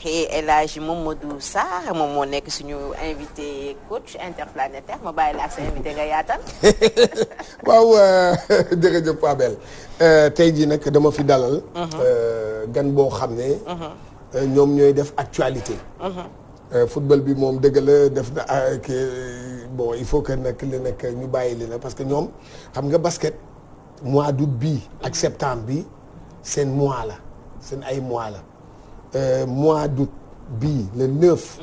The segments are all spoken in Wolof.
El Hadji Mamadou Sarr moom moo nekk suñu invité coach interplanétaire ma bàyyi la ak sa invité nga yaatal. waaw jërëjëf Abel tey jii nag dama fi dalal. gan boo xam ne. ñoom ñooy def actualité. football bi moom dëgg la def na bon il faut que nag li nekk ñu bàyyi li na parce que ñoom xam nga basket mois d'août bii ak septembre bi seen mois la seen ay mois la. Mois d'août bii le 9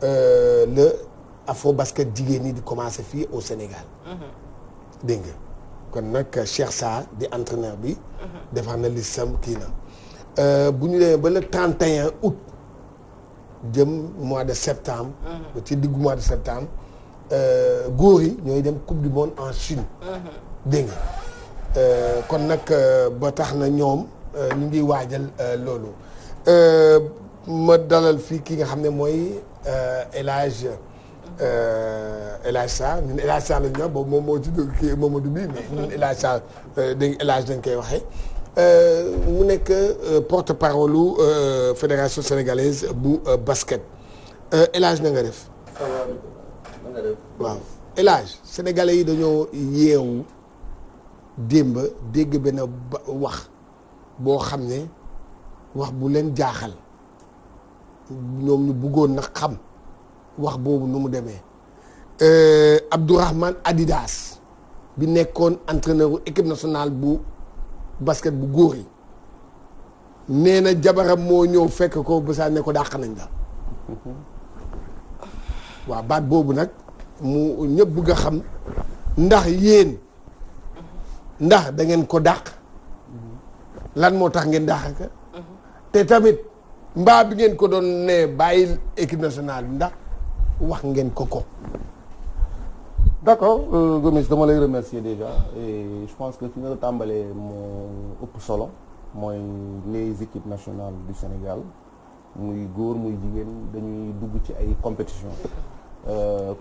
le afro basket jigéen ñi di commencer fii au Sénégal dégg nga kon nag Cheikh Sarr di entraîneur bi defar na listam kii na bu ñu demee ba le 31 août jëm mois de septembre ba ci diggu mois de septembre góor yi ñooy dem coupe du monde en Chine dégg nga kon nag ba tax na ñoom ñu ngi waajal loolu ma dalal fii ki nga xam ne mooy El Hadji Sarr ñun El Hadji Sarr lañu wax boobu moom moo ci dugg kii Mamadou bi mais ñun El Hadji Sarr dégg El Hadji dañ koy waxee mu nekk porte-parole u fédération sénégalaise bu basket El Hadji na nga def. waaw El Hadji sénégalais yi dañoo yeewu démb dégg benn wax boo xam ne. wax bu leen jaaxal ñoom ñu bëggoon na xam wax boobu nu mu demee Abdourahmane Adidas bi nekkoon entraîneur équipe nationale bu basket bu góor yi nee na jabaram moo ñëw fekk ko ba saa ne ko dàq nañ la waaw baat boobu nag mu ñëpp bëgg a xam ndax yéen ndax da ngeen ko dàq lan moo tax ngeen dàq ka te tamit mbaa bi ngeen ko doon ne bàyyil équipe nationale bi ndax wax ngeen ko. d'accord Gomis dama lay remercier déjà et je pense que fi nga tàmbalee moo ëpp solo mooy les équipes nationales du Sénégal muy góor muy jigéen dañuy dugg ci ay compétition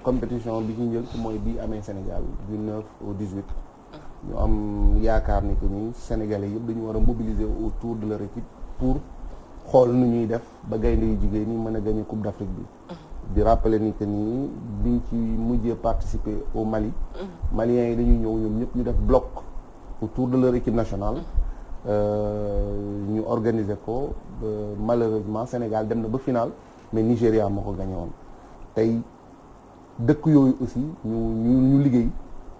compétition bi ci njëkk mooy bii amee Sénégal du 9 au 18 ñu am yaakaar ni que ni Sénégalais yëpp dañu war a mobiliser autour de leur équipe pour xool nu ñuy def ba gaynde yu jigéen ñi mën a gagner Coupe d'Afrique bi di rappeler ni que nii biñ ci mujjee participer au Mali maliens yi dañuy ñëw ñoom ñëpp ñu def bloc autour de leur équipe nationale ñu organiser ko malheureusement Sénégal dem na ba final mais Nigéria moo ko gagné woon tey dëkk yooyu aussi ñu liggéey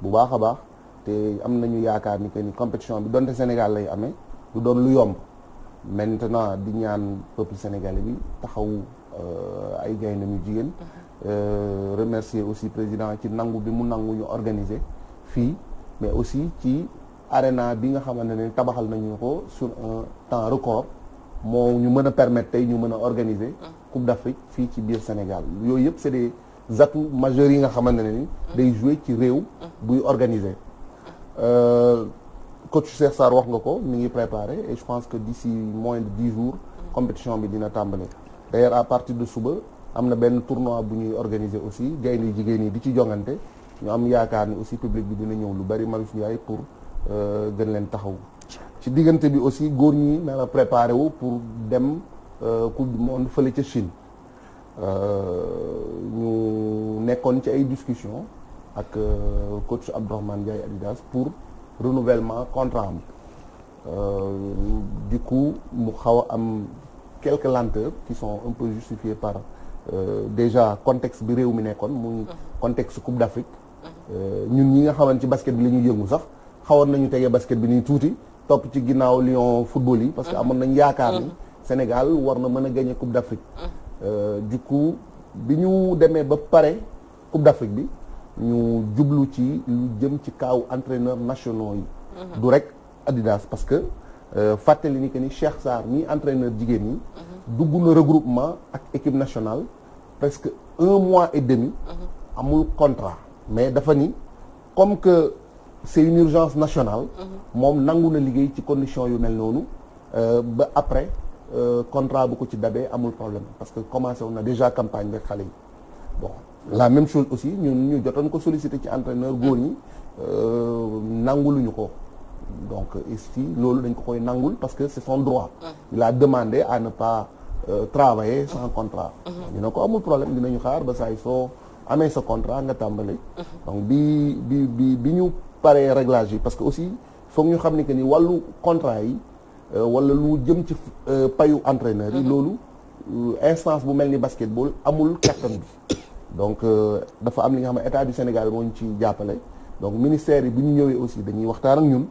bu baax a baax te am nañu yaakaar ni que ni compétition bi donte Sénégal lay amee du doon lu yomb maintenant di ñaan peuple sénégalais bi taxaw ay gaynde ñu jigéen remercier aussi président ci nangu bi mu nangu ñu organiser fii mais aussi ci arena bi nga xamante ne tabaxal nañu ko sur un temps record moo ñu mën a permettre tey ñu mën a organiser Coupe d'Afrique fii ci biir Sénégal yooyu yëpp c'est des atouts majeurs yi nga xamante ne ni day jouer ci réew buy organiser coach Cheikh Sarr wax nga ko mi ngi préparé et je pense que d'ici moins de 10 jours compétition bi dina tàmbale d'ailleurs à partir de suba am na benn tournoi bu ñuy organiser aussi gaynde jigéen yi di ci jongante ñu am yaakaar ni aussi public bi dina ñëw lu bari Marius Ndiaye pour gën leen taxaw ci diggante bi aussi góor ñi na la préparé wu pour dem coupe du monde fële ca Chine ñu nekkoon ci ay discussion ak coach Abdourahmane Ndiaye Adidas pour renouvellement contrat am du coup mu xaw a am quelques lenteurs qui sont un peu justifiées par déjà contexte bi réew mi nekkoon muy contexte Coupe d'Afrique ñun ñi nga xamante ci basket bi la ñuy yëngu sax xawoon nañu tegee basket bi nii tuuti topp ci ginnaaw Lion football yi parce que amoon nañ yaakaar ni Sénégal war na mën a gagner Coupe d'Afrique du coup bi ñu demee ba pare Coupe d'Afrique bi ñu jublu ci lu jëm ci kaaw entraîneurs nationaux yi du rek Adidas parce que fàttali ni que ni Cheikh Sarr mi entraîneur jigéen ñi dugg na regroupement ak équipe nationale presque 1 mois et demi amul contrat mais dafa ni comme que c'est une urgence nationale moom nangu na liggéey ci condition yu mel noonu ba après contrat bu ko ci dabee amul problème parce que commencé woon na déjà campagne rek xale yi bon la même chose aussi ñu jotoon ko solliciter ci entraîneur góor ñi nanguluñu ko donc ici loolu dañ ko koy nangul parce que c'est son droit il a demandé à ne pas travailler sans contrat. ñu ne ko amul problème dinañu xaar ba saa yi soo amee sa contrat nga tàmbali. donc bi ñu paree réglage yi parce que aussi foog ñu xam ni que ni wàllu contrat yi wala lu jëm ci payu entraîneur yi loolu instance bu mel ni basketball amul kattan bi. donc dafa am li nga xam ne état du Sénégal moo ñu ci jàppale donc ministère yi bu ñu ñëwee aussi dañuy waxtaan ak ñun.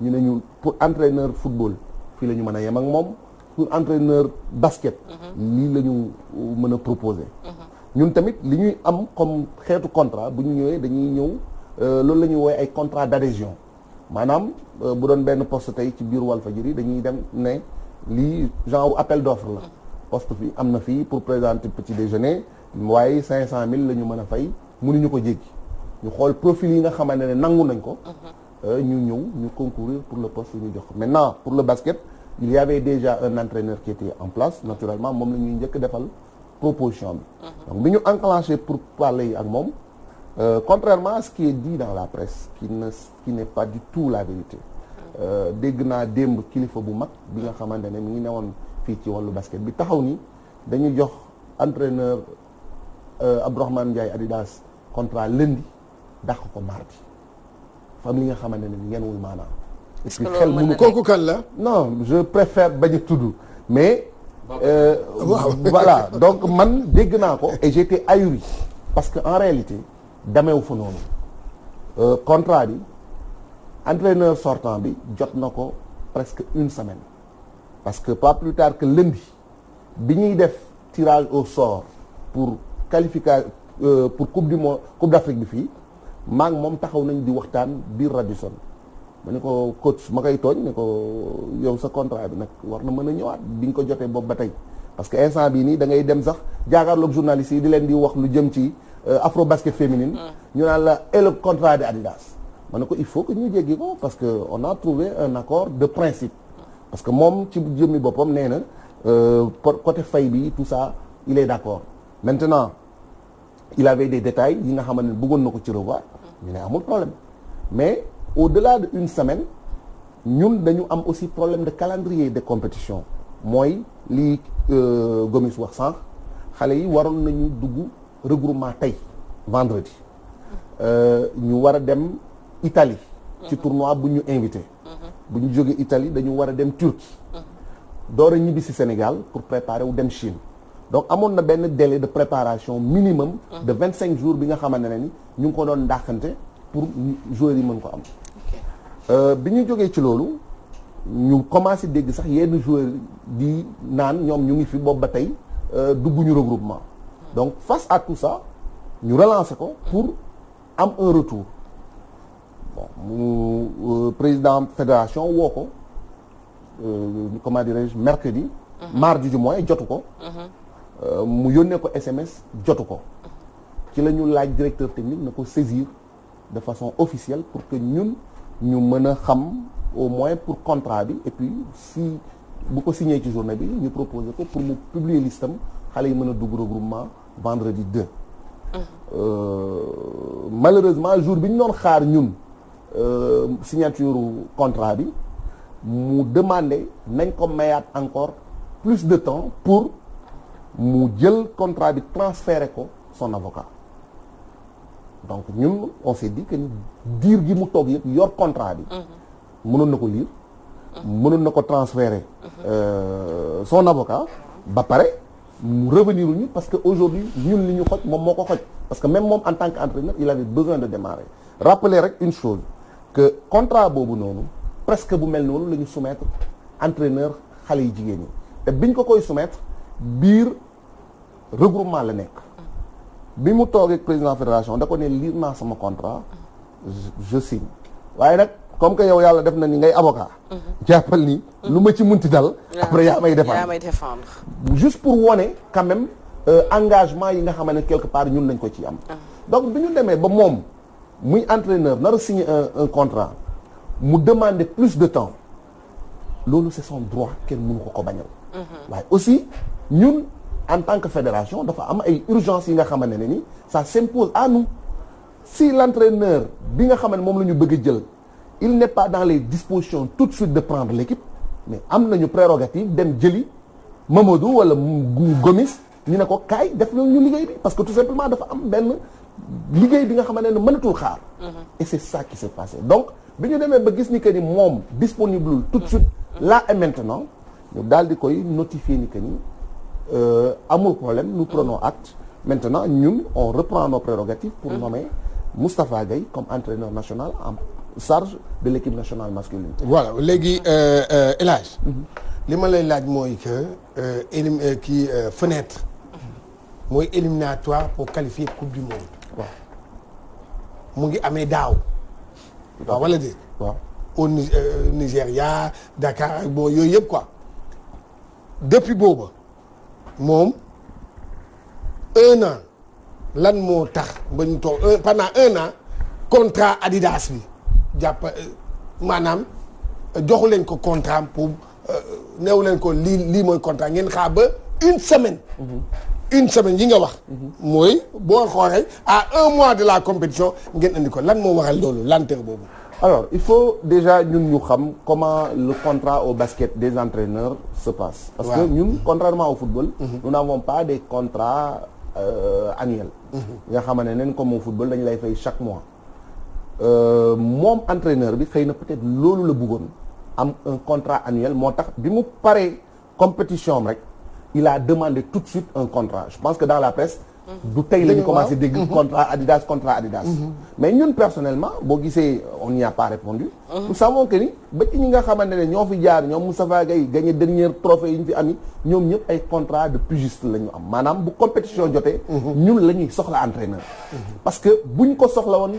ñu ne ñun pour entraîneur football fii la ñu mën a yem ak moom pour entraîneur basket. lii la ñu mën a proposer. ñun tamit li ñuy am comme xeetu contrat bu ñu ñëwee dañuy ñëw loolu la ñuy woowee ay contrat d'adhésion maanaam bu doon benn poste tey ci biir Walfadjri dañuy dem ne lii genre appel d'offre la. poste fi am na fii pour présenter petit déjeuner. waaye 500000 la ñu mën a fay mënuñu ko jéggi ñu xool profil yi nga xamante ne nangu nañ ko. ñu ñëw ñu concourir pour le poste ñu jox maintenant pour le basket il y avait déjà un entraîneur qui était en place naturellement moom la ñuy njëkk defal proposition bi. donc bi ñu enclenché pour parler yi ak moom contrairement à ce qui est dit dans la presse qui n'est pas du tout la vérité. dégg naa démb kilifa bu mag bi nga xamante ne mi ngi newoon fii ci wàllu basket bi taxaw ni dañu jox entraîneur. Abdourahmane Ndiaye Adidas contrat lundi dàq ko mardi fam li nga xamante ne ngeen wul maanaam. et puis xel mënu kooku kan la. non je préfère bañ a tudd mais. voilà donc man dégg naa ko et j'étais ahuri parce que en réalité dameewu fa noonu contrat bi entraîneur sortant bi jot na ko presque une semaine parce que pas plus tard que lundi bi ñuy def tirage au sort pour. qualification pour coupe du monde coupe d'Afrique bi fii maa ngi moom taxaw nañ di waxtaan biir Radisson ma ne ko coach ma koy tooñ ne ko yow sa contrat bi nag war na mën a ñëwaat bi nga ko jotee boobu ba tey parce que instant bii nii da ngay dem sax jaakaarloog journalistes yi di leen di wax lu jëm ci afro basket féminine ñu naan la et le contrat de Adidas ma ne ko il faut que ñu jéggi ko parce que on a trouvé un accord de principe parce que moom ci jëmmi boppam nee na côté fay bi tout ça il est d'accord maintenant il avait des détails yi nga xamante ne bëggoon na ko ci revoir ñu ne amul problème mais au-delà de une semaine ñun dañu am aussi problème de calendrier de compétition mooy lii Gomis wax sànq xale yi waroon nañu dugg regroupement tey vendredi ñu war a dem Italie ci tournoi bu ñu invité bu ñu jógee Italie dañu war a dem Turquie door a ñibbi si Sénégal pour préparer wu dem Chine donc amoon na benn délai de préparation minimum de 25 jours bi nga xamante ne ni ñu ngi ko doon dàqante pour joueurs yi mën ko am bi ñu jógee ci loolu ñu commencé dégg sax yenn joueurs di naan ñoom ñu ngi fi boobu ba tey dugguñu regroupement donc face à tout ça ñu relancer ko pour am un retour bon mu président fédération woo ko comment dirais-je mercredi mardi du moins jotu ko mu yónnee ko SMS jotu ko ci la ñu laaj directeur technique na ko saisir de façon officielle pour que ñun ñu mën a xam au moins pour contrat bi et puis si bu ko signé ci journée bi ñu proposer ko pour mu publier listam xale yi mën a dugg regroupement vendredi 2 malheureusement jour bi ñu doon xaar ñun signature contrat bi mu demandé nañ ko mayaat encore plus de temps pour mu jël contrat bi transféré ko son avocat donc ñun on s'est dit que diir gi mu toog yëpp yor contrat bi mënoon na ko lire mënoon na ko transférer son avocat ba pare mu revenir ñu parce que aujourd'hui ñun li ñu xoj moom moo ko xoj parce que même moom en tant qu'entraîneur il avait besoin de démarrer rappeler rek une chose que contrat boobu noonu presque bu mel noonu la ñu soumettre entraîneur xale yi jigéen ñi te biñ ko koy soumettre biir regroupement la nekk bi mu toogee ak président fédération da ko ne lire naa sama contrat je signe waaye nag comme que yow yàlla def na ni ngay avocat jàppal ni lu ma ci munti dal après yaa may défendre juste pour wone quand même engagement yi nga xamante ne quelque part ñun lañ ko ci am donc bi ñu demee ba moom muy entraîneur nar a signer un contrat mu demander plus de temps loolu c'est son droit kenn mënu ko bañal waaye aussi ñun en tant que fédération dafa am ay urgences yi nga xamante ne ni ça s'impose à nous si l'entraîneur bi nga xamante moom la ñu bëgg a jël il n'est pas dans les dispositions tout de suite de prendre l'équipe mais am nañu prérogative dem jëli Mamadou wala Gomis ñu ne ko kaay def ñu liggéey bi parce que tout simplement dafa am benn liggéey bi nga xamante ne mënatul xaar. et c'est ça qui s'est passé donc bi ñu demee ba gis ni que ni moom disponible tout de suite là et maintenant ñu daal di koy notifier ni que ni amul problème nous prenons acte maintenant ñun on reprend nos prérogatives pour nommer Moustapha Gueye comme entraîneur national en charge de l'équipe nationale masculine. voilà léegi El Hadj li ma lay laaj mooy que fenêtre mooy éliminatoire pour qualifier coupe du monde. waaw mu ngi amee daaw. waaw wala déet. waaw au Nigéria Dakar bon yooyu yëpp quoi depuis booba moom 1 an lan moo tax ba ñu toog pendant 1 an contrat Adidas bi jàpp maanaam joxu leen ko contrat pour néew leen ko lii mooy contrat ngeen xaar ba une semaine. une semaine yi nga wax. mooy boo xoolee à 1 mois de la compétition ngeen andi ko lan moo waral loolu lenteur boobu. alors il faut déjà ñun ñu xam comment le contrat au basket des entraîneurs se passe. parce que ñun contrairement au football. nous n'avons pas des contrats annuels. nga xamante ne comme au football dañu lay fay chaque mois. moom entraîneur bi xëy na peut-être loolu la bëggoon am un contrat annuel moo tax bi mu paree compétition am rek il a demandé tout de suite un contrat je pense que dans la presse. du tey la ñu commencé dégg contrat Adidas. mais ñun personnellement boo gisee on n'y a pas répondu. nous savons que ni ba ci ñi nga xamante ne ñoo fi jaar ñoom Moustapha Gueye gagné dernier trophée yi ñu fi ami ñoom ñëpp ay contrat de pigiste la ñu am maanaam bu compétition jotee. ñun la ñuy soxla entraîneur. parce que buñ ko soxla woon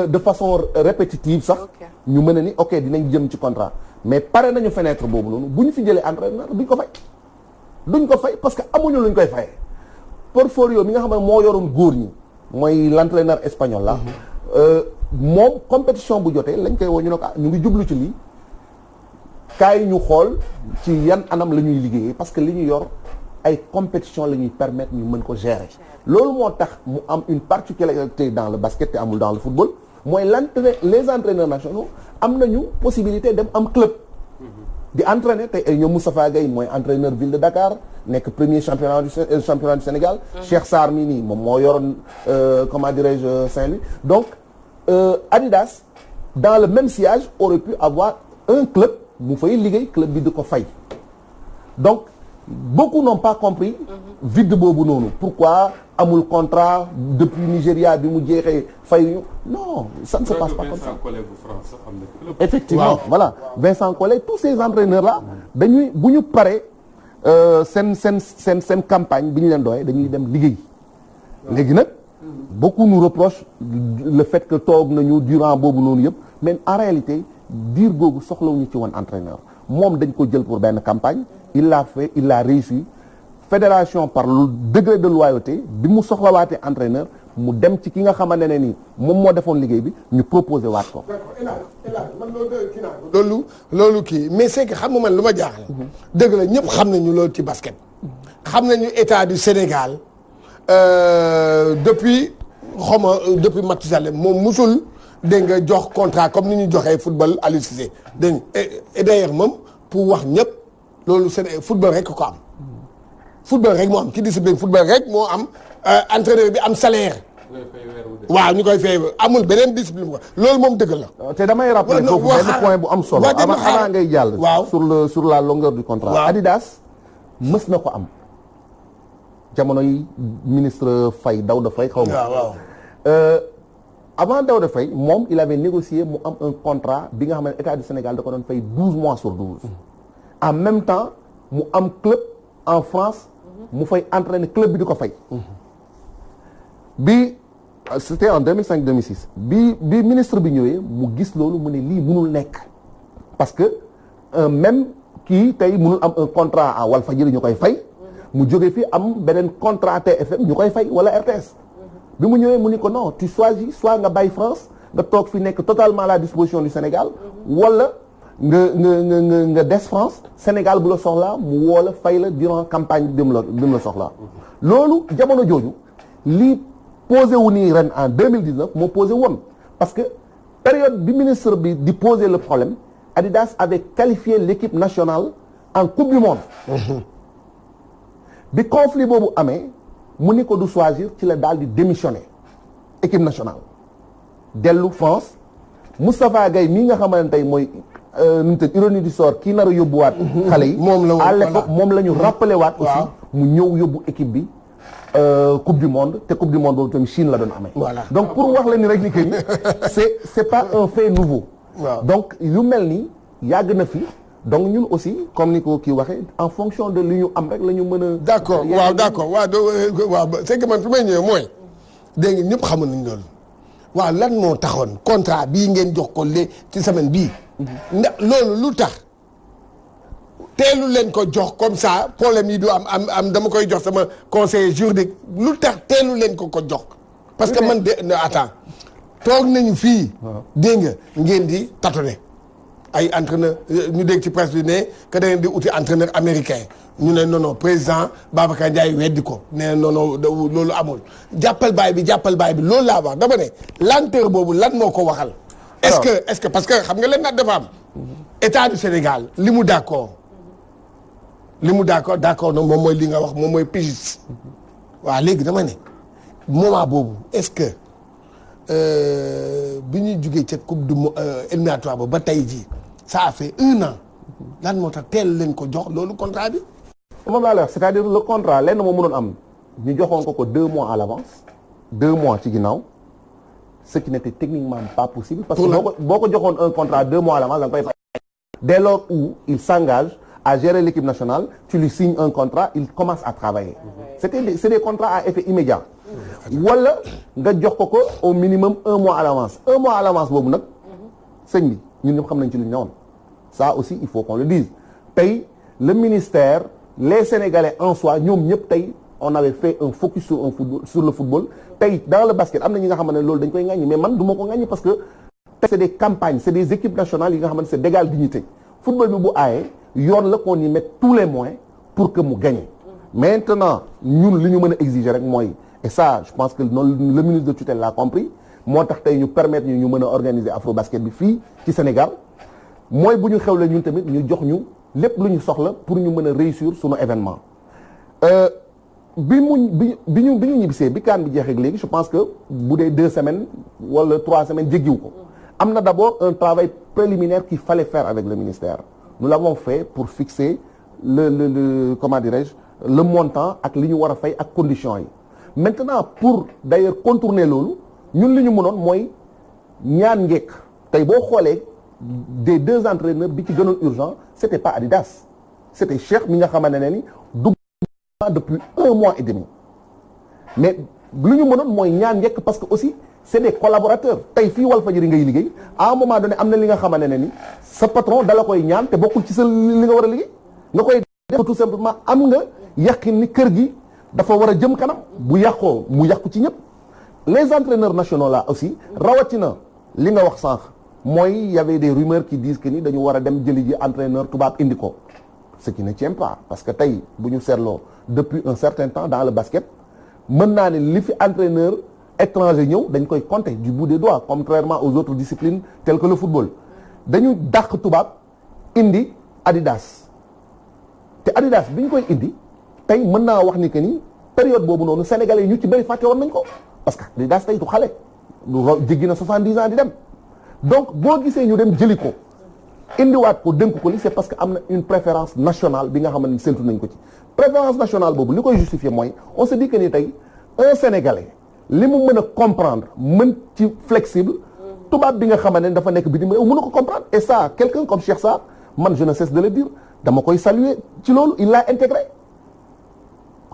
de façon répétitive sax. ñu mën a ni ok dinañ jëm ci contrat mais pare nañu fenêtre boobu noonu bu ñu fi jëlee entraîneur duñ ko fay parce que amuñu luñ koy fayee. Porfirio mi nga xam ne moo yoroon góor ñi mooy l'entraîneur espagnol la moom compétition bu jotee lañ koy woo ñu ne ko ñu ngi jublu ci lii kaay ñu xool ci yan anam la ñuy liggéeyee parce que li ñu yor ay compétition la ñuy permettre ñu mën ko gérer loolu moo tax mu am une particularité dans le basket te amul dans le football mooy les entraîneurs nationaux am nañu possibilité dem am club di entraîner tey ay ñoom Moustapha Gueye mooy entraîneur ville de Dakar nekk premier championnat du Sénégal. Cheikh Sarr mii nii moom moo yoroon comment dirais-je Saint-Louis donc Adidas dans le même sillage aurait pu avoir un club mu fay liggéey club bi di ko fay donc beaucoup n'ont pas compris vide boobu noonu pourquoi amul contrat depuis Nigéria bi mu jeexee fay non ça ne se passe pas comme ça. Effectivement voilà Vincent Collet tous ces entraîneurs là dañuy bu ñu paree seen campagne bi ñu leen doyee dañuy dem liggéey léegi nag beaucoup nous reprochent le fait que toog nañu durant boobu noonu yëpp mais en réalité diir googu soxlawuñu ci woon entraîneur moom dañ ko jël pour benn campagne il l'a fait il l'a réussi fédération par le degré de loyauté bi mu soxlawaatee entraîneur mu dem ci ki nga xamante ne ni moom moo defoon liggéey bi ñu proposé waat ko. man loolu kii mais c'est que xam nga man lu ma jaaxal. dëgg la ñëpp xam nañu loolu ci basket. xam nañu état du Sénégal depuis depuis Macky Sall moom musul dégg nga jox contrat comme ni ñu joxee football Aliou Cissé dégg nga et d'ailleurs moom pour wax ñëpp loolu Sénégal football rek ko am. football rek moo am ci discipline football rek moo am entraîneur bi am salaire. waaw ñu koy fay amul beneen discipline ko loolu moom dëgg la. te damay rappeler foofu benn point bu am solo. avant ngay jàll. waaw sur la longueur du contrat. waaw Adidas mës na ko am. jamono yi ministre Faye Daouda Faye xaw ma. waaw avant Daouda Faye moom il avait négocié mu am un contrat bi nga xam ne état du Sénégal da ko doon fay 12 mois sur 12. en même temps mu am club en France mu fay entraîner club bi di ko fay. bi c'était en 2005-2006 bi ministre bi ñëwee mu gis loolu mu ne lii mënul nekk parce que même kii tey mënul am un contrat à Walfadjri ñu koy fay mu jóge fii am beneen contrat TFM ñu koy fay wala RTS bi mu ñëwee mu ni ko non tu choisis soit nga bàyyi France nga toog fi nekk totalement à la disposition du Sénégal wala nga des France Sénégal bu la soxlaa mu woo la fay la durant campagne bi mu la soxlaa loolu jamono jooju lii posé wu nii ren en 2019 moo posé woon parce que période bi ministre bi di poser le problème Adidas avait qualifié l'équipe nationale en coupe du monde bi conflit boobu amee mu ni ko du choisir ci la daal di démissionner équipe nationale dellu France Moustapha Gueye mii nga xamante ne tey mooy nu mu tëdd ironie du sort kii nar a yóbbuwaat xale yi à l'époque moom la ñu rappelé waat aussi mu ñëw yóbbu équipe bi coupe du monde te coupe du monde boobu tamit Chine la doon amee donc pour wax la ni rek ni que ni c'est pas un fait nouveau donc yu mel ni yàgg na fi donc ñun aussi comme ni ko kii waxee en fonction de li ñu am rek la ñu mën a d'accord waaw c'est que man fi may ñëwee mooy dégg nga ñëpp xamoon nañ loolu waaw lan moo taxoon contrat bii ngeen jox ko lé ci semaine bii ndax loolu lu tax teelu leen ko jox comme ça problème yi du am dama koy jox sama conseiller juridique lu tax teelu leen ko jox parce que man de attends toog nañu fii dégg nga ngeen di tâtonner ay entraîneur ñu dégg ci presse bi ne que da ngeen di uti entraîneur américain ñu ne non président Babacar Ndiaye weddi ko ne non loolu amul jàppal baay bi loolu laa wax dama ne lenteur boobu lan moo ko waxal. est-ce que parce que xam nga leen nag dafa am état du Sénégal li mu d'accord na moom mooy li nga wax moom mooy pigiste waaw léegi dama ne moment boobu est-ce que bi ñuy jugee ca coupe du éliminatoire ba tey jii ça a fait 1 an lan moo tax teel leen ko jox loolu contrat bi. moom laa lay wax c'est-à-dire le contrat lenn moo mënoon am ñu joxoon ko 2 mois à l'avance 2 mois ci ginnaaw ce qui n'était techniquement pas possible. parce que boo ko joxoon un contrat 2 mois à l'avance da nga koy fay. dès lors où il s'engage à gérer l'équipe nationale tu lui signes un contrat il commence à travailler. c'est des contrats à effet immédiat. wala nga jox ko au minimum 1 mois à l'avance 1 mois à l'avance boobu nag sëñ bi ñun ñëpp xam nañ ci lu ñu newoon ça aussi il faut qu'on le dise tey le ministère les Sénégalais en soi ñoom ñëpp tey on avait fait un focus sur le football tey dans le basket am na ñi nga xamante ne loolu dañ koy ŋàññi mais man du ma ko ŋàññi parce que c'est des campagnes c'est des équipes nationales yi nga xamante c'est d'égale dignité football bi bu aayee yoon la qu'on y mette tous les moyens pour que mu gagne maintenant ñun li ñu mën a exiger rek mooy et ça je pense que noonu le ministre de tutelle l'a compris moo tax tey ñu permettre ñu mën a organiser Afrobasket bi fii ci Sénégal mooy bu ñu xewle ñun tamit ñu jox ñu lépp lu ñu soxla pour ñu mën a réussir sunu événement bi ñu ñibbisee bi kaan bi jeexee léegi je pense que bu dee 2 semaines wala 3 semaines jéggiwu ko am na d'abord un travail préliminaire qu'il fallait faire avec le ministère nous l'avons fait pour fixer le comment dirais-je le montant ak li ñu war a fay ak conditions yi maintenant pour d'ailleurs contourner loolu ñun li ñu mënoon mooy ñaan njekk tey boo xoolee des 2 entraîneurs bi ci gënoon urgent c'était pas Adidas c'était Cheikh mi nga xamante ne ni dugg depuis 1 mois et demi mais lu ñu mënoon mooy ñaan njekk parce que aussi c'est des collaborateurs tey fii Walfadjri ngay liggéey à un moment donné am na li nga xamante ne ni sa patron dala koy ñaan te bokkul ci sa li nga war a liggéey nga koy def tout simplement am nga yàqin ni kër gi dafa war a jëm kanam bu yàqoo mu yàqu ci ñëpp les entraîneurs nationaux là aussi rawatina li nga wax sànq mooy y avait des rumeurs qui disent que ni dañu war a dem jëli ji entraîneur tubaab indi ko ce qui ne tient pas parce que tey bu ñu seetloo depuis un certain temps dans le basket mën naa ne li fi entraîneur étranger ñëw dañ koy compter du bout des doigts contrairement aux autres disciplines telles que le football dañu dàq tubaab indi Adidas te Adidas bi ñu koy indi tey mën naa wax ni que ni période boobu noonu sénégalais ñu ci bëri fàtte woon nañ ko parce que Adidas tey du xale jéggi na 70 ans di dem donc boo gisee ñu dem jëli ko indiwaat ko dénk ko li c'est parce que am na une préférence nationale bi nga xamante ni séntu nañ ko ci préférence nationale boobu li koy justifier mooy on se dit que ni tey un sénégalais li mu mën a comprendre mën ci flexible tubaab bi nga xamante ne dafa nekk bitim réew mën na ko comprendre et ça quelqu'un comme Cheikh Sarr man je ne cesse de le dire dama koy saluer ci loolu il l'a intégré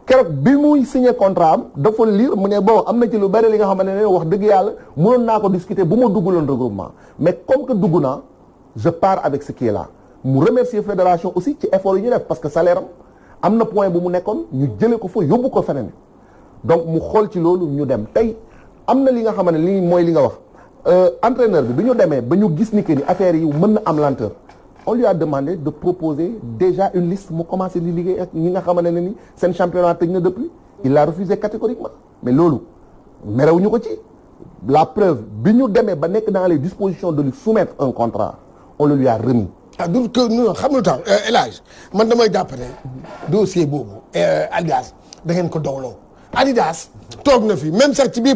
keroog bi muy signé contrat am dafa lire mu ne bon am na ci lu bari li nga xamante ne wax dëgg yàlla mënoon naa ko discuter bu ma dugguloon regroupement mais comme que dugg naa je pars avec ce qui est là mu remercier fédération aussi ci effort yi ñu def parce que salaire am na point bu mu nekkoon ñu jëlee ko fa yóbbu ko feneen donc mu xool ci loolu ñu dem tey am na li nga xamante ne lii mooy li nga wax entraîneur bi ñu demee ba ñu gis ni que ni affaire yi mën na am lenteur on lui a demandé de proposer déjà une liste mu commencé di liggéey ak ñi nga xamante ne ni seen championnat tëj na depuis il l'a refusé catégoriquement mais loolu merewuñu ko ci la preuve bi ñu demee ba nekk dans les dispositions de lui soumettre un contrat on le lui a remis ah du que non xam nga lu tax El Hadj man damay jàpp ne dossier boobu Adidas da ngeen ko dowloo Adidas toog na fi même sax ci biir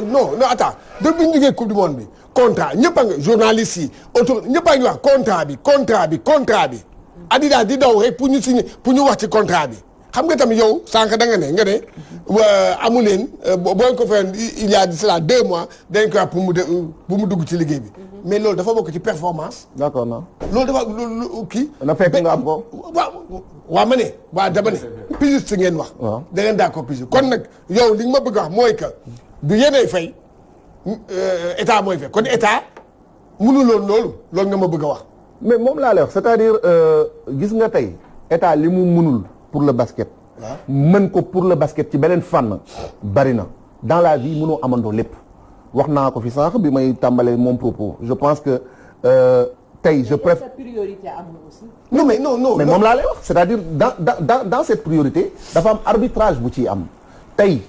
non attends depuis ñu jógee coupe du monde bi contrat ñëpp a nga journaliste yi auto ñëpp a ngi wax contrat bi Adidas di daw rek pour ñu signer pour ñu wax ci contrat bi xam nga tamit yow sànq da nga ne amu leen boo ko fayal il y a cela 2 mois dañ ko wax pour mu dugg ci liggéey bi mais loolu dafa bokk ci performance. d'accord non. loolu dafa lu kii. na fekk nga am ko. waaw ma ne waaw dama ne. pigiste ngeen wax. waaw da ngeen d'accord pigiste kon nag yow li nga ma bëgg a wax mooy que du yéenay fay état mooy fay kon état mënuloon loolu nga ma bëgg a wax. mais moom laa lay wax c'est-à-dire gis nga tey état li mu mënul pour le basket. mën ko pour le basket ci beneen fànn bari na dans la vie mënoo amandoo lépp. wax naa ko fi sànq bi may tàmbalee mon propos je pense que tey je préfère. priorité am na aussi. non mais moom laa lay wax c'est-à-dire dans cette priorité dafa am arbitrage bu ciy am tey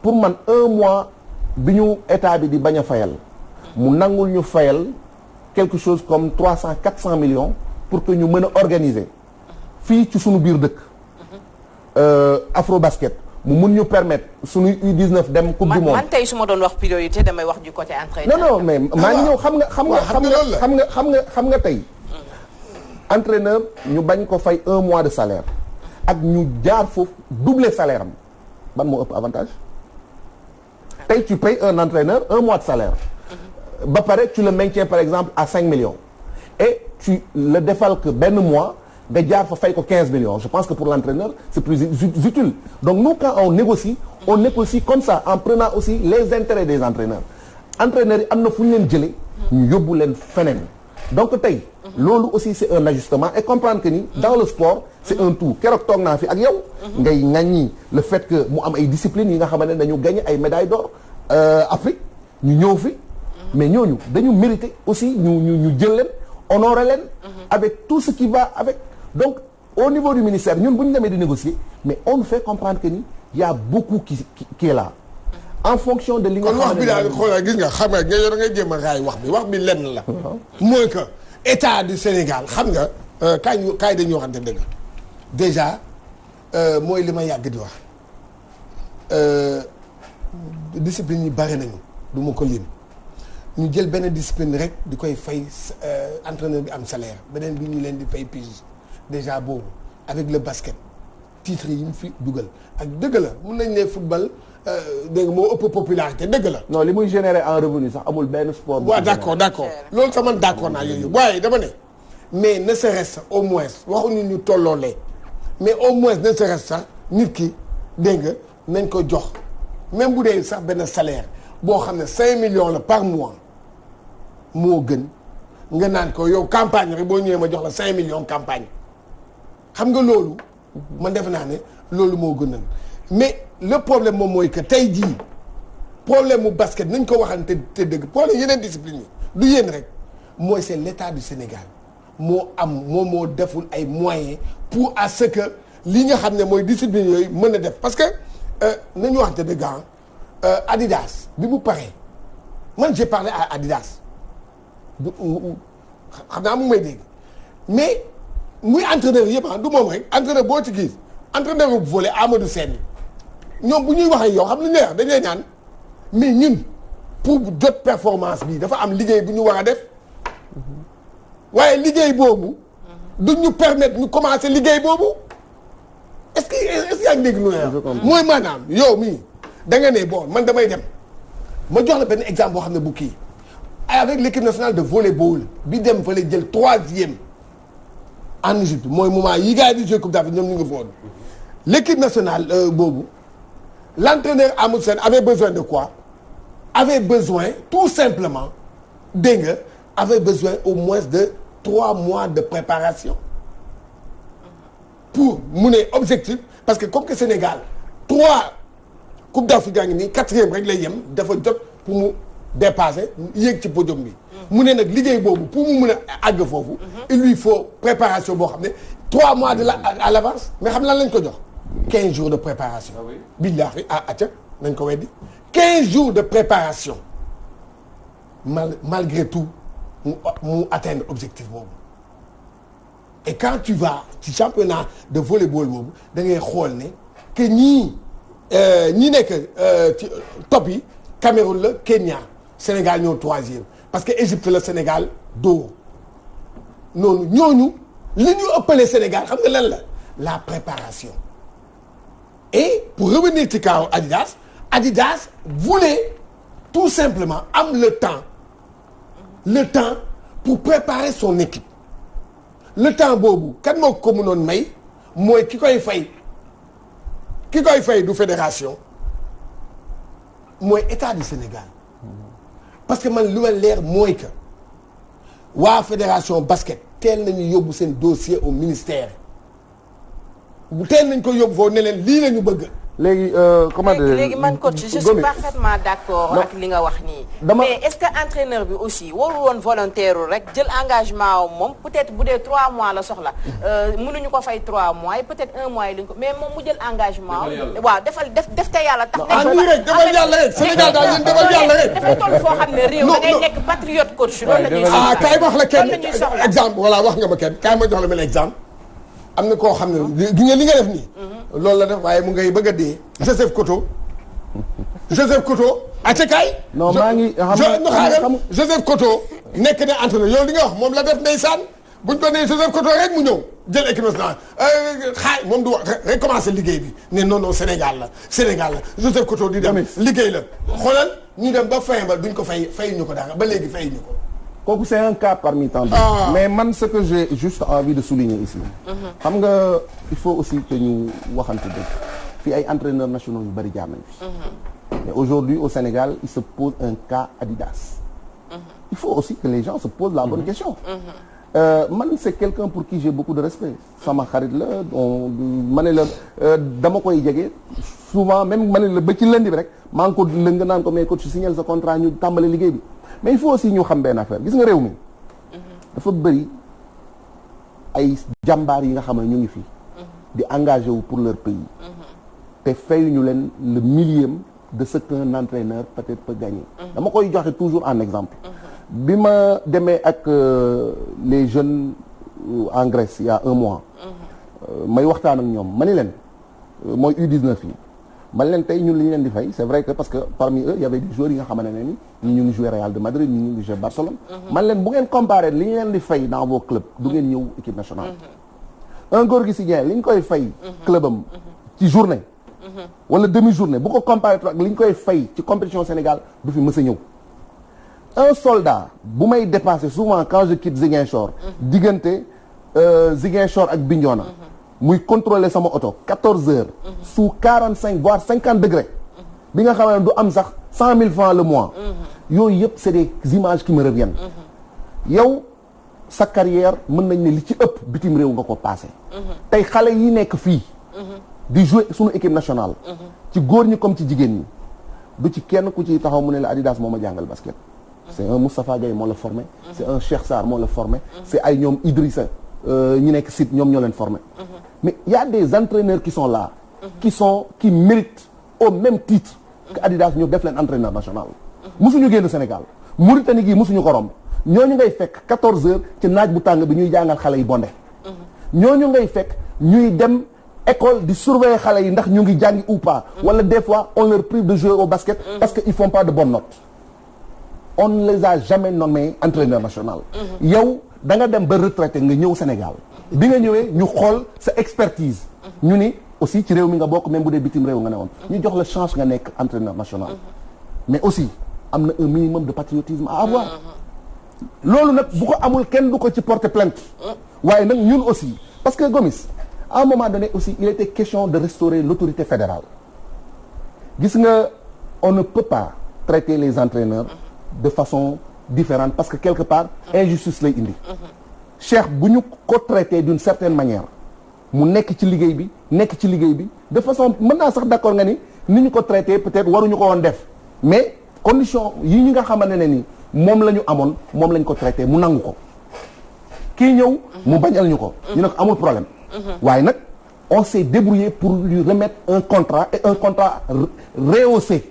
pour man 1 mois bi ñu état bi di bañ a fayal mu nangul ñu fayal quelque chose comme 300-400 millions pour que ñu mën a organiser fii ci sunu biir dëkk Afrobasket. mu mun ñu permettre suñuy U19 dem coupe du monde. man tey su ma doon wax priorité damay wax du côté entraîneur. non mais maa ngi ñëw xam nga tey. entraîneur ñu bañ ko fay 1 mois de salaire. ak ñu jaar foofu doubler salaire am ban moo ëpp avantage. tey tu payes un entraîneur 1 mois de salaire. ba pare tu le maintiens par exemple à 5 millions. et tu le defal que benn mois. nga jaar fa fay ko 15 millions je pense que pour l'entraîneur c'est plus utile donc nous quand on négocie comme ça en prenant aussi les intérêts des entraîneurs yi am na fu ñu leen jëlee ñu yóbbu leen feneen donc tey loolu aussi c'est un ajustement et comprendre que ni dans le sport c'est un tout keroog toog naa fi ak yow ngay ŋaññi le fait que mu am ay disciplines yi nga xamante ne dañu gagné ay médailles d'or Afrique ñu ñëw fi mais ñooñu dañu mériter aussi ñu jël leen honorer leen avec tout ce qui va avec donc au niveau du ministère ñun bu ñu demee di négocier mais on nous fait comprendre que ni y a beaucoup qui est là en fonction de li nga. kon wax bi daal xoolal gis nga xam nga nga yor ngay jéem a raay wax bi lenn la. mooy que état du Sénégal xam nga kaay dañuy waxante dëgg déjà mooy li ma yàgg di wax discipline yi bari nañu du ma ko lim ñu jël benn discipline rek di koy fay entraîneur bi am salaire beneen bi ñu leen di fay pige. déjà boobu avec le basket titre yi mu fi dugal ak dëgg la mun nañ ne football dégg nga moo ëpp popularité dëgg la. non li muy générer en revenu sax amul benn sport. waaw d'accord loolu sax man d'accord naa yooyu waaye dama ne mais ne serait-ce au moins waxuñu ñu tolloolee mais au moins ne serait-ce sax nit ki dégg nga nañ ko jox même bu dee sax benn salaire boo xam ne 5 millions la par mois moo gën nga naan ko yow campagne rek boo ñëwee ma jox la 5 millions campagne. xam nga loolu man defe naa ne loolu moo gënal mais le problème moom mooy que tey jii problème mu basket nañ ko waxante te dëgg problème yeneen discipline yi du yéen rek mooy c'est l'état du Sénégal moo deful ay moyens pour à ce que li nga xam ne mooy discipline yooyu mën a def parce que nañu waxante dëgg Adidas bi mu paree man j'ai parlé à Adidas xam naa mu may dégg mais muy entraîneur yëpp du moom rek entraîneur boo ci gis entraîneur bu volley Amadou Sène ñoom bu ñuy waxee yow xam lu neex dañ lay naan mais ñun pour jot performance bi dafa am liggéey bu ñu war a def waaye liggéey boobu du ñu permettre ñu commencer liggéey boobu est-ce que yaa ngi dégg lu ne mooy maanaam yow mii da nga ne bon man damay dem ma jox la benn exemple boo xam ne bu kii avec l'équipe nationale de volleyball bi dem fa lay jël 3e en Égypte mooy moment yi gars yi di jouer Coupe d'Afrique ñoom ñu ngi foon l'équipe nationale boobu l'entraîneur Amadou Sène avait besoin de quoi avait besoin tout simplement dégg nga avait besoin au moins de 3 mois de préparation pour mu ne objectif parce que comme que Sénégal 3 Coupe d'Afrique gaa ngi nii 4e rek lay yem dafa jot pour mu dépasser yéeg ci podium bi. mu ne nag liggéey boobu pour mu mën a àgg foofu. il lui faut préparation boo xam ne 3 mois de la à l'avance mais xam lan lañ ko jox 15 jours de préparation. ah oui billaahi acca nañ ko weddi 15 jours de préparation malgré tout mu atteindre objectif boobu et quand tu vas ci championnat de volleyball boobu da ngay xool ne que ñi nekk ci top yi Cameroun la Kenya Sénégal ñoo 3e parce que Égypte la Sénégal doo noonu ñooñu li ñu ëppalee Sénégal xam nga lan la préparation et pour revenir ci kaw Adidas voulait tout simplement am le temps pour préparer son équipe le temps boobu kan moo ko mënoon may mooy ki koy fay du fédération mooy état du Sénégal parce que man lu ma leer mooy que waa fédération basket teel nañu yóbbu seen dossier au ministère teel nañ ko yóbbu foofu ne leen lii la ñu bëgg. léegi comment dire léegi man coach je suis parfaitement d'accord ak li nga wax nii. mais est-ce que entraîneur bi aussi warul woon volontaire rek jël engagement moom peut-être bu dee 3 mois la soxla. mënuñu ko fay 3 mois et peut-être 1 mois yi lañ ko mais moom mu jël engagement. waaw def te yàlla tax. nii rek defal yàlla rek Sénégal daal yéen defal yàlla rek. dafay toll foo xam ne réew da ngay nekk patriote coach. loolu la ñuy soxla kaay ma wax la kenn exemple voilà wax nga ma kenn kaay ma jox la benn exemple. am na koo xam ne gi nga li nga def nii. loolu la def waaye mu ngay bëgg a dee. Joseph Koto. Atekaay. non maa ngi xam Joseph Koto nekk na entraîneur yow li nga wax moom la def ndeysaan buñ ko nee Joseph Koto rek mu ñëw jël équipe nationale moom du wax rek commencé liggéey bi ne non Sénégal la Joseph Koto di dem liggéey la xoolal ñu dem ba fin ba duñ ko fay ñu ko dara ba léegi fay ñu ko. kooku c'est un cas parmi tant d'autres. Mais man ce que j'ai juste envie de souligner ici. xam nga il faut aussi que ñu waxante dëgg fii ay entraîneurs nationaux yu bari jaar nañ fi. mais aujourd'hui au Sénégal il se pose un cas Adidas. il faut aussi que les gens se posent la bonne question. man c'est quelqu'un pour qui j'ai beaucoup de respect sama xarit la ma ne la dama koy jege souvent même ma ne la ba ci lundi bi rek maa ngi ko lëng naan ko mais coach signal sa contrat ñu tàmbale liggéey bi. mais il faut aussi ñu xam benn affaire gis nga réew mi dafa bëri ay jàmbaar yi nga xam ne ñu ngi fi di engagé wu pour leur pays te fayuñu leen le millième de ce qu'un entraîneur peut-être peut gagner dama koy joxe toujours en exemple bi ma demee ak les jeunes en Grèce il y a 1 mois may waxtaan ak ñoom ma ni leen mooy U19 yi man leen tey ñun li ñu leen di fay c'est vrai que parce que parmi eux il y avait des joueurs yi nga xamante ne ni ñu ngi joué Real de Madrid ñu ngi joué Barcelone. man leen bu ngeen comparé li ñu leen di fay dans vos clubs du ngeen ñëw équipe nationale. un Gorgui Sy Dieng li ñu koy fay. clubam ci journée. wala demi journée bu ko comparé ak li ñu koy fay ci compétition Sénégal du fi mës a ñëw. un soldat bu may dépasser souvent quand je quitte Ziguinchor. diggante Ziguinchor ak Bignona. muy contrôler sama oto 14 heures. sous 45 voire 50 degrés. bi nga xam ne du am sax 100 000 francs le mois. yooyu yëpp c'est des images qui me reviennent. yow sa carrière mën nañ ne li ci ëpp bitim réew nga ko passé. tey xale yi nekk fii. di jouer sunu équipe nationale. ci góor ñi comme ci jigéen ñi. du ci kenn ku ci taxaw mu ne la Adidas moo ma jàngal basket. c'est un Moustapha Gueye moo la formé. c'est un Cheikh Sarr moo la formé. c'est ay ñoom Idrissa ñi nekk site ñoom ñoo leen formé. mais il y a des entraîneurs qui sont là. qui méritent au même titre. que Adidas ñu def leen entraîneur national. musuñu génn Sénégal Mauritanie gii musuñu ko romb ñooñu ngay fekk 14 heures ci naaj bu tàng bi ñuy jàngal xale yi bonde. ñooñu ngay fekk ñuy dem école di surveiller xale yi ndax ñu ngi jàngi ou pas. wala des fois on leur prive de jouer au basket. parce que ils font pas de bonnes notes. on ne les a jamais nommés entraîneur national. yow da nga dem ba retraité nga ñëw Sénégal. bi nga ñëwee ñu xool sa expertise. ñu ni aussi ci réew mi nga bokk même bu dee bitim réew nga ne woon. ñu jox la chance nga nekk entraîneur national. mais aussi am na un minimum de patriotisme à avoir. loolu nag bu ko amul kenn du ko ci porter plainte. waaye nag ñun aussi parce que Gomis à un moment donné aussi il était question de restaurer l'autorité fédérale. gis nga on ne peut pas traiter les entraîneurs de façon différente parce que quelque part injustice lay indi. Cheikh bu ñu ko traité d'une certaine manière mu nekk ci liggéey bi de façon mën naa sax d'accord nga ni ñu ko traité peut-être waruñu ko woon def mais condition yi ñi nga xamante ne ni moom la ñu amoon moom lañ ko traité mu nangu ko kii ñëw mu bañal ñu ko ñu ne ko amul problème waaye nag on s'est débrouillé pour lui remettre un contrat et un contrat rehaussé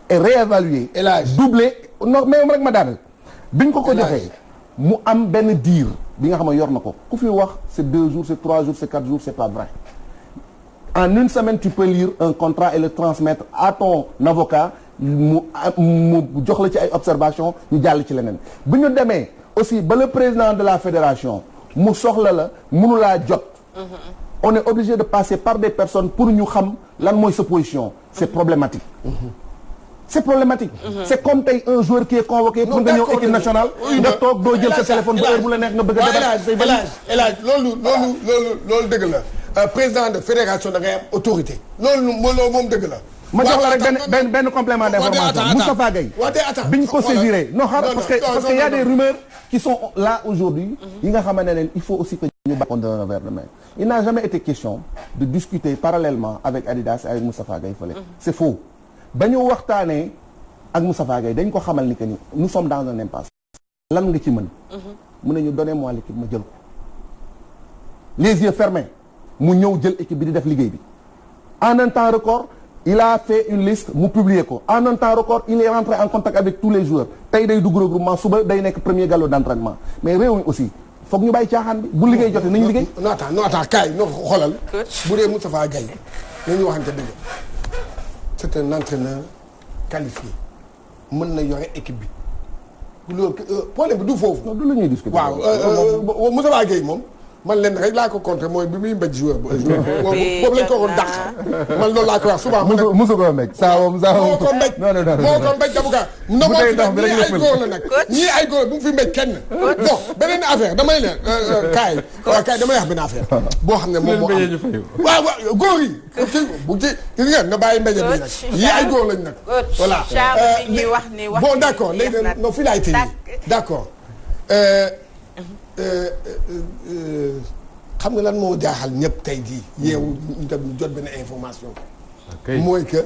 et réévalué doublé non mais rek ma daanal biñ ko joxee mu am benn diir bi nga xam ne yor na ko ku fi wax c'est 2 jours c'est 3 jours c'est 4 jours c'est pas vrai en une semaine tu peux lire un contrat et le transmettre à ton avocat mu jox la ci ay observations ñu jàll ci leneen bu ñu demee aussi ba le président de la fédération mu soxla la mënu laa jot on est obligé de passer par des personnes pour ñu xam lan mooy sa position c'est problématique c'est problématique c'est comme tey un joueur qui est convoqué pour nga ñëw équipe nationale nga toog doo jël sa téléphone ba heure bu la neex nga bëgg a débat El Hadj loolu dëgg la président de fédération da ngay am autorité loolu moom dëgg la ma jox la rek benn complément d'information Moustapha Gueye biñ ko saisiré non xaaral parce que y a des rumeurs qui sont là aujourd'hui yi nga xamante ne il faut aussi que ñu bàyyi d'un revers de main il n'a jamais été question de discuter parallèlement avec Adidas et avec Moustapha Gueye fële c'est faux ba ñu waxtaanee ak Moustapha Gueye dañ ko xamal ni que ni nous sommes dans un impasse lan nga ci mën mu ne ñu donnez-moi l'équipe ma jël ko les yeux fermés mu ñëw jël équipe bi di def liggéey bi en un temps record il a fait une liste mu publier ko en un temps record il est rentré en contact avec tous les joueurs tey day dugg regroupement suba day nekk premier galop d'entraînement mais réew mi aussi foog ñu bàyyi caaxaan bi bu liggéey jotee nañu liggéey. non attends kaay no xoolal bu dee Moustapha Gueye nañu waxante dëgg c'est un entraîneur qualifié mën na yore équipe bi loolu problème bi du foofu. non du la ñuy discuter. waaw Moustapha Gueye moom. man leen rek laa ko compter mooy bi muy mbéj joueur boobu lañ ko doon dàq man loolu laa ko wax souvent. musu ko mbéj saa moom moo ko mbéj moo ko mbéj dabuka na moo fi nag ñii ay góor la nag ñii ay góor bu mu fi mbéj kenn bon beneen affaire damay leen kaay damay wax benn affaire boo xam ne moom moo am waaw góor yi bu ci gis ngeen na bàyyi mbéje bi nag ñii ay góor lañ nag voilà bon d'accord léegi no fii laay tëjee d'accord xam nga lan moo jaaxal ñëpp tey jii yeewu ñu tam ñu jot benn information. mooy que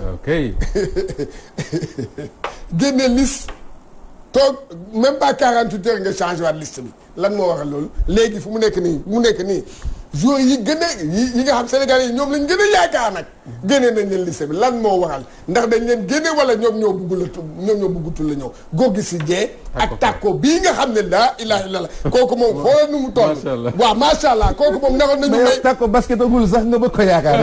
génne liste toog même pas 48 heures nga changé waat liste bi lan moo waral loolu léegi fu mu nekk nii joueurs yi gën a yi nga xam Sénégalais yi ñoom lañ gën a yaakaar nag génne nañ leen liste bi lan moo waral ndax dañ leen génne wala ñoom ñoo buggutul la ñëw góor gi si jee ak tàkko bii nga xam ne laa ilaaha illallaah kooku moom xoolal nu mu toll waaw macha allah kooku moom naroon nañu may tàkko basketagul sax nga bëgg ko yaakaar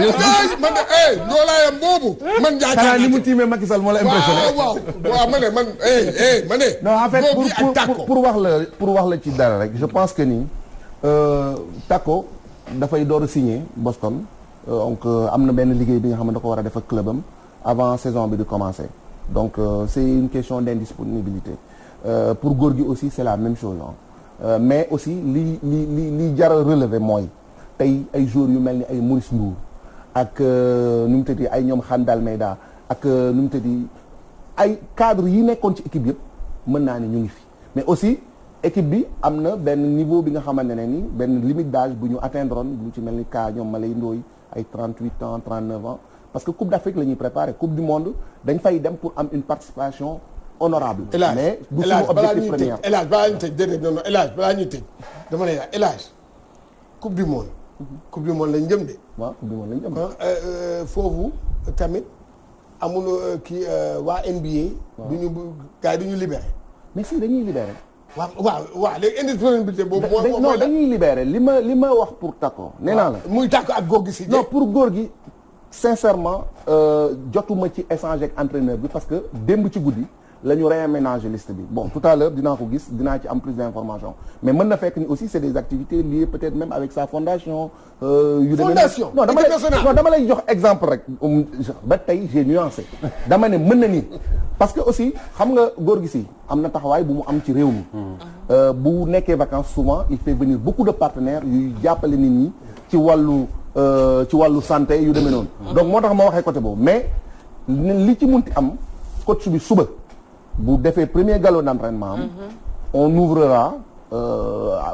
man de loolaayam boobu man yaakaar xanaa ni mu tiimee Macky Sall moo la impressionné waaw ma ne man ma ne non en fait pour wax la ci dara rek je pense que ni tàkko dafay door a signer Boston donc am na benn liggéey bi nga xam ne da ko war a def ak clubam avant saison bi di commencer donc c'est une question d'indisponibilité pour góor gi aussi c'est la même chose mais aussi li jar a relever mooy tey ay joueurs yu mel ni ay Maurice Ndour ak nu mu tëddi ay ñoom Khan Dalmeida ak nu mu tëddi ay cadres yi nekkoon ci équipe yëpp mën naa ne ñu ngi fi mais aussi équipe bi am na benn niveau bi nga xamante ne ni benn limite d'âge bu ñu atteindre lu ci mel ni cas ñoom Malay Ndoye ay 38 ans 39 ans parce que Coupe d'Afrique la ñuy préparer Coupe du Monde dañ fay dem pour am une participation honorable mais bu suñu objectif premier El Hadj balaa ñuy tëj déedéet non El Hadj balaa ñuy tëj dama lay El Hadj Coupe du Monde Coupe du Monde lañ jëm de waaw Coupe du Monde lañ jëm foofu tamit amul kii waa NBA duñu gars yi duñu libéré mais si dañuy libéré waaw léegi indisponibilité boobu. non dañuy libérer li ma wax pour Tacko. nee naa la muy Tacko ak góor gi si. non pour góor gi sincèrement jotuma ci échanger ak entraîneur bi parce que démb ci guddi la ñu réaménager liste bi bon tout à l'heure dinaa ko gis dinaa ci am plus d'informations mais mën na fekk ni aussi c'est des activités liées peut-être même avec sa fondation. fondation non dama lay jox exemple rek ba tey j'ai nuancé dama ne mën na nii parce que aussi xam nga góor gi si am na taxawaay bu mu am ci réew mi. bu nekkee vacances souvent il fait venir beaucoup de partenaires yuy jàppale nit ñi ci wàllu santé yu demee noonu. donc moo tax ma waxee côté boobu mais li ci munti am coach bi suba. bu defee premier galop d'entraînement am on ouvrira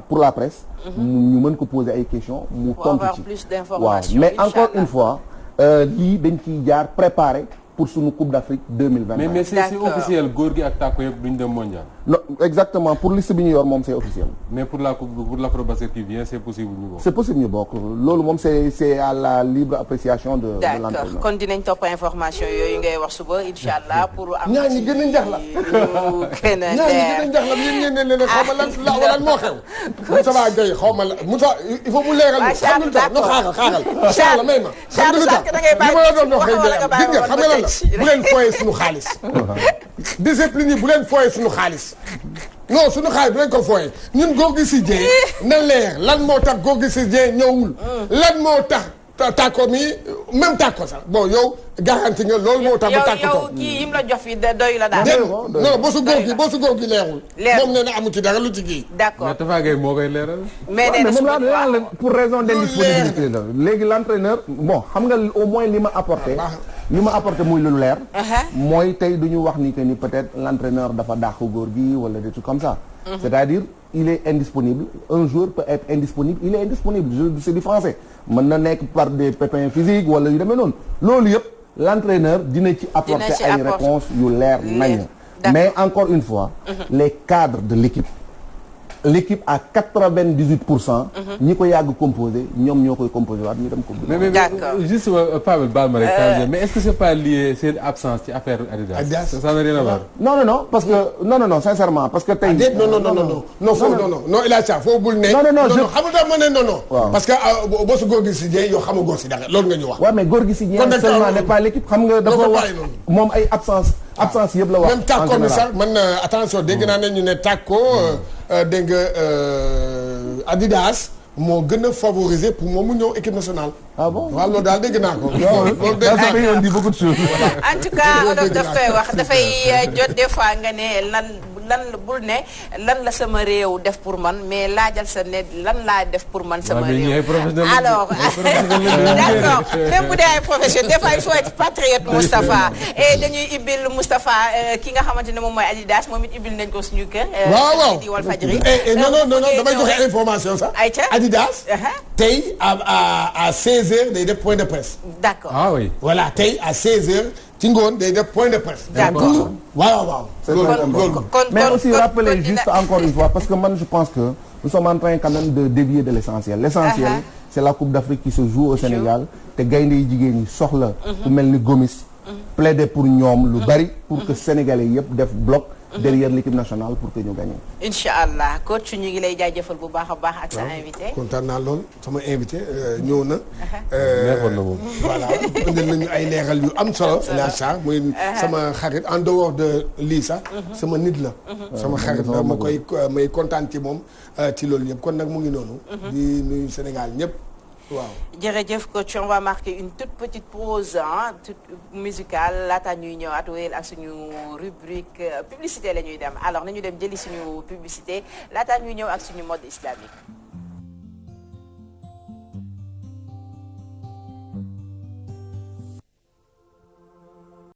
pour la presse ñu mën ko poser ay questions mu tontu ci waaw mais encore une fois lii dañ ciy jaar préparer pour suñu Coupe d'Afrique 2020 mais c'est officiel góor gi ak Tacko yëpp duñ dem mondial non exactement pour liste bi ñu yor moom c'est officiel. mais pour l'Afrobasket qui vient c'est possible ñu bokk. c'est possible ñu bokk loolu moom c'est à la libre appréciation de l'entraîneur. D'accord kon dinañ topp information yooyu ngay wax suba incha allah pour am. ñaa ñi gën a njaxla gën a ñaa ñi gën a njaxla yéen ngeen ne xaw ma lan moo xew. Moussa Gueye xaw ma la Moussa il faut mu leeral ñu. xam nga lu tax no xaaral Charles may ma. xam nga lu tax li ma la doon wax gis nga xam nga lan la bu leen fooyee suñu xaalis. discipline yi bu leen fooyee suñu xaalis. non suñu xaalis bu leen ko fooyee ñun Gorgui Sy Dieng na leer lan moo tax Gorgui Sy Dieng ñëwul. lan moo tax tàkko mi même tàkko sax bon yow garanti nga loolu moo tax. ba tàkko yow kii yim la jox fi doy la daal. non bosu Gorgui leerul. moom nee na amu ci dara lu ci kii. d'accord mais Tafa Gueye moo koy leeral. mais nee na moom la pour raison d'indisponibilité la léegi l'entraîneur bon xam nga au moins li ma apporté. muy lu leer. mooy tey du ñu wax ni que ni peut-être l'entraîneur dafa dàq Gorgui wala des trucs comme ça. c'est-à-dire il est indisponible un joueur peut être indisponible il est indisponible c'est du français mën na nekk par des pépins physiques wala yu demee noonu loolu yëpp l'entraîneur dina ci apporter ay réponses yu leer nañ mais encore une fois les cadres de l'équipe à 98% ñi ko yàgg composé ñoom ñoo koy composé waat ñu dem ko mais juste Pavel baal ma rek mais est-ce que c'est pas lié seen absence ci affaire Adidas ça n'a rien à voir non parce que non sincèrement parce que tey non il a ça foo bul ne non xamul tax ma ne non parce que bosu Gorgui Sy Dieng yow xamagoo si dara loolu nga ñu wax waaw mais Gorgui Sy Dieng seulement n'est pas l'équipe xam nga dafa wax moom ay absence yëpp la wax même tàkko mi sax man attention dégg naa ne ñu ne tàkko dégg nga Adidas moo gën a favoriser pour moom mu ñëw équipe nationale. ah bon waaw loolu daal dégg naa ko. loolu dégg naa ko on dit beaucoup de choses. en tout cas olof daf koy wax dafay jot des fois nga ne lan bul ne lan la sama réew def pour man mais laajal sa ne lan laa def pour man sama réew. alors d'accord même bu dee ay professionnels des fois il faut être patriote Moustapha et dañuy ibbil Moustapha ki nga xamante ne moom mooy Adidas moom it ibbil nañ ko suñu kër. waaw di Walfadjri. non damay joxe information sax. Adidas tey à 16h day def point de presse. d'accord ah oui. voilà tey à 16h ci ngoon day def point de presse. d'accord waaw. mais aussi rappeler juste encore une fois parce que man je pense que nous sommes en train quand même de dévier de l'essentiel. L'essentiel c'est la Coupe d'Afrique qui se joue au Sénégal te gaynde yi jigéen ñi soxla. ku mel ni Gomis. plaider pour ñoom lu bari pour que Sénégalais yëpp def bloc. derrière l'équipe nationale pour que ñu gagné. incha allah coach ñu ngi lay jaajëfal bu baax a baax ak sa invité. kontaan naa lool sama invité ñëw na. neexoon na moom. voilà indil nañu ay leeral yu am solo. la muy sama xarit en dehors de lii sax. sama nit la. sama xarit la may kontaan ci moom ci loolu yëpp kon nag mu ngi noonu. di nuyu Sénégal ñëpp. waaw jërëjëf coach on va marquer une toute petite pause toute musicale laata ñuy ñëwaat wéyal ak suñu rubrique publicité la ñuy dem alors nañu dem jëli suñu publicité laata ñuy ñëw ak suñu mode islamique.